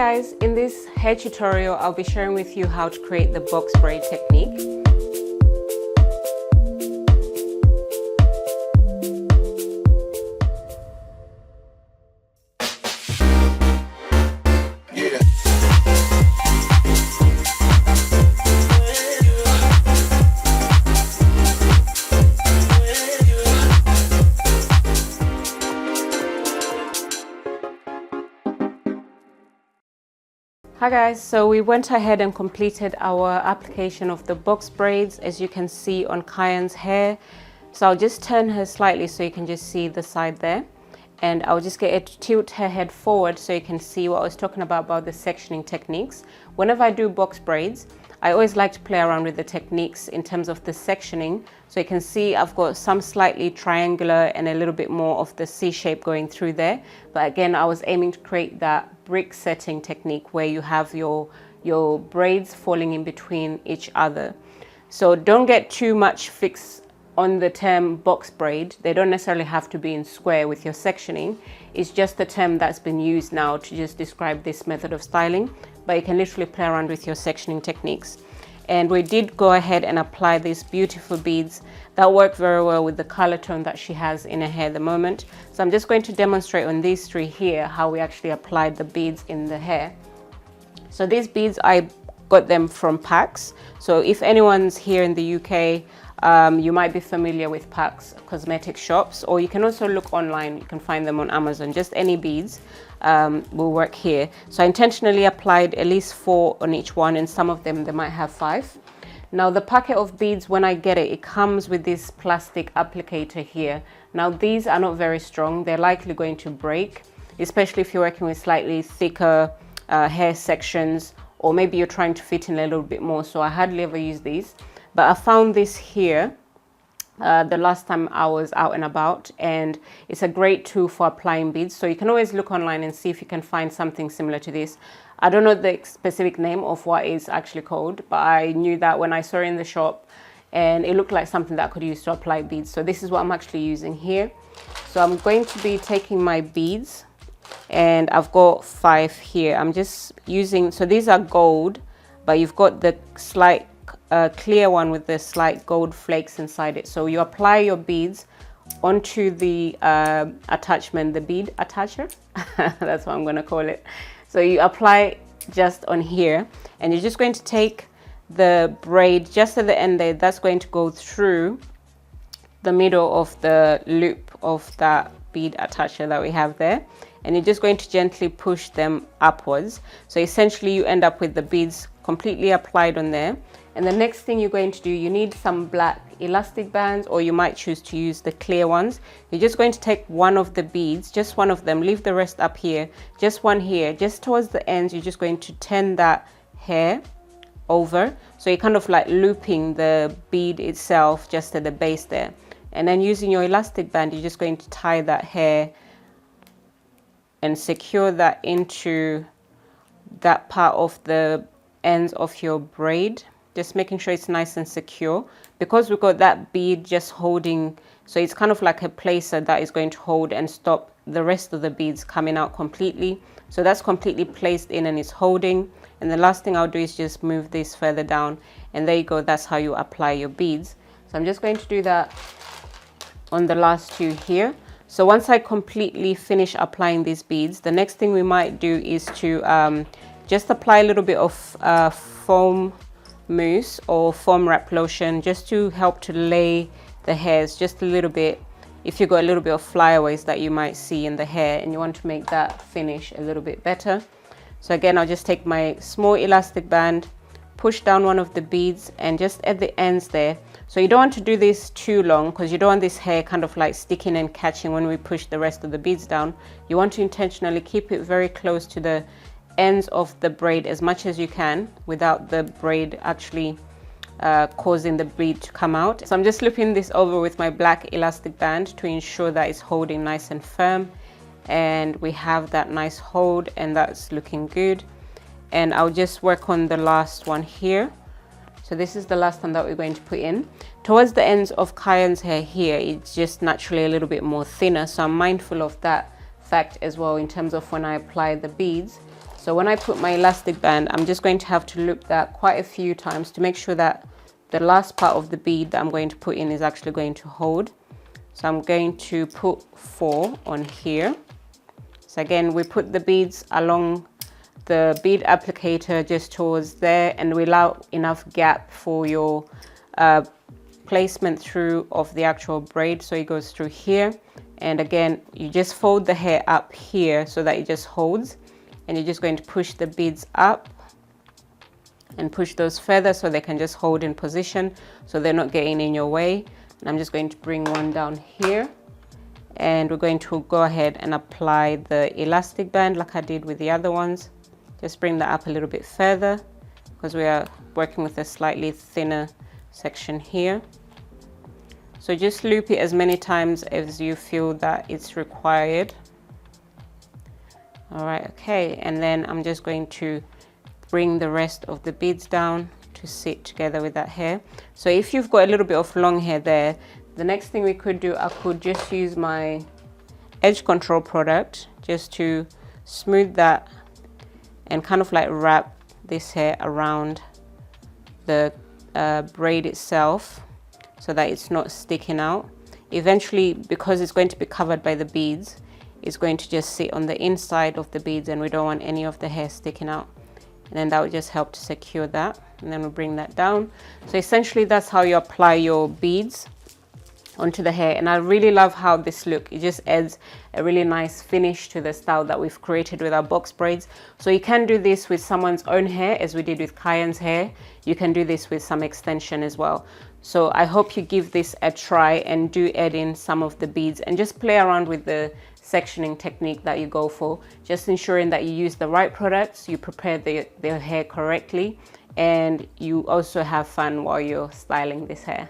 guys, in this hair tutorial I'll be sharing with you how to create the box braid technique. Hi guys, so we went ahead and completed our application of the box braids, as you can see on Kyan's hair. So I'll just turn her slightly so you can just see the side there, and I'll just get it to tilt her head forward so you can see what I was talking about the sectioning techniques. Whenever I do box braids, I always like to play around with the techniques in terms of the sectioning. So you can see I've got some slightly triangular and a little bit more of the C shape going through there. But again, I was aiming to create that brick setting technique where you have your braids falling in between each other. So don't get too much fixed on the term box braid. They don't necessarily have to be in square with your sectioning. It's just the term that's been used now to just describe this method of styling, but you can literally play around with your sectioning techniques. And we did go ahead and apply these beautiful beads that work very well with the color tone that she has in her hair at the moment. So I'm just going to demonstrate on these three here how we actually applied the beads in the hair. So these beads, I got them from packs. So if anyone's here in the UK, you might be familiar with packs cosmetic shops, or you can also look online. You can find them on Amazon. Just any beads will work here. So I intentionally applied at least 4 on each one, and some of them they might have 5. Now the packet of beads, when I get it, it comes with this plastic applicator here. Now these are not very strong. They're likely going to break, especially if you're working with slightly thicker hair sections, or maybe you're trying to fit in a little bit more. So I hardly ever use these. But I found this here the last time I was out and about, and it's a great tool for applying beads. So you can always look online and see if you can find something similar to this. I don't know the specific name of what it's actually called, but I knew that when I saw it in the shop, and it looked like something that I could use to apply beads. So this is what I'm actually using here. So I'm going to be taking my beads, and I've got 5 here. I'm just using, so these are gold, but you've got the slight clear one with the slight gold flakes inside it. So you apply your beads onto the attachment, the bead attacher. That's what I'm going to call it. So you apply just on here, and you're just going to take the braid just at the end there. That's going to go through the middle of the loop of that bead attacher that we have there, and you're just going to gently push them upwards. So essentially you end up with the beads completely applied on there. And the next thing you're going to do, you need some black elastic bands, or you might choose to use the clear ones. You're just going to take one of the beads, just one of them, leave the rest up here, just one here, just towards the ends. You're just going to turn that hair over, so you're kind of like looping the bead itself just at the base there. And then using your elastic band, you're just going to tie that hair and secure that into that part of the ends of your braid, just making sure it's nice and secure, because we've got that bead just holding. So it's kind of like a placer that is going to hold and stop the rest of the beads coming out completely. So that's completely placed in and it's holding. And the last thing I'll do is just move this further down, and there you go. That's how you apply your beads. So I'm just going to do that on the last 2 here. So once I completely finish applying these beads, the next thing we might do is to just apply a little bit of foam mousse or foam wrap lotion, just to help to lay the hairs just a little bit. If you've got a little bit of flyaways that you might see in the hair and you want to make that finish a little bit better. So again, I'll just take my small elastic band, push down one of the beads, and just at the ends there. So you don't want to do this too long, because you don't want this hair kind of like sticking and catching when we push the rest of the beads down. You want to intentionally keep it very close to the ends of the braid as much as you can, without the braid actually causing the bead to come out. So I'm just looping this over with my black elastic band to ensure that it's holding nice and firm, and we have that nice hold, and that's looking good. And I'll just work on the last one here. So this is the last one that we're going to put in. Towards the ends of Kyan's hair here, it's just naturally a little bit more thinner, so I'm mindful of that fact as well in terms of when I apply the beads. So when I put my elastic band, I'm just going to have to loop that quite a few times to make sure that the last part of the bead that I'm going to put in is actually going to hold. So I'm going to put 4 on here. So again, we put the beads along the bead applicator just towards there, and we allow enough gap for your placement through of the actual braid. So it goes through here, and again, you just fold the hair up here so that it just holds, and you're just going to push the beads up and push those further so they can just hold in position so they're not getting in your way. And I'm just going to bring one down here, and we're going to go ahead and apply the elastic band like I did with the other ones. Just bring that up a little bit further because we are working with a slightly thinner section here. So just loop it as many times as you feel that it's required. All right, okay, and then I'm just going to bring the rest of the beads down to sit together with that hair. So if you've got a little bit of long hair there, the next thing we could do, I could just use my edge control product just to smooth that and kind of like wrap this hair around the braid itself so that it's not sticking out. Eventually, because it's going to be covered by the beads, it's going to just sit on the inside of the beads, and we don't want any of the hair sticking out. And then that would just help to secure that, and then we'll bring that down. So essentially that's how you apply your beads onto the hair, and I really love how this look, it just adds a really nice finish to the style that we've created with our box braids. So you can do this with someone's own hair, as we did with Kayan's hair. You can do this with some extension as well. So I hope you give this a try and do add in some of the beads and just play around with the sectioning technique that you go for, just ensuring that you use the right products, you prepare the hair correctly, and you also have fun while you're styling this hair.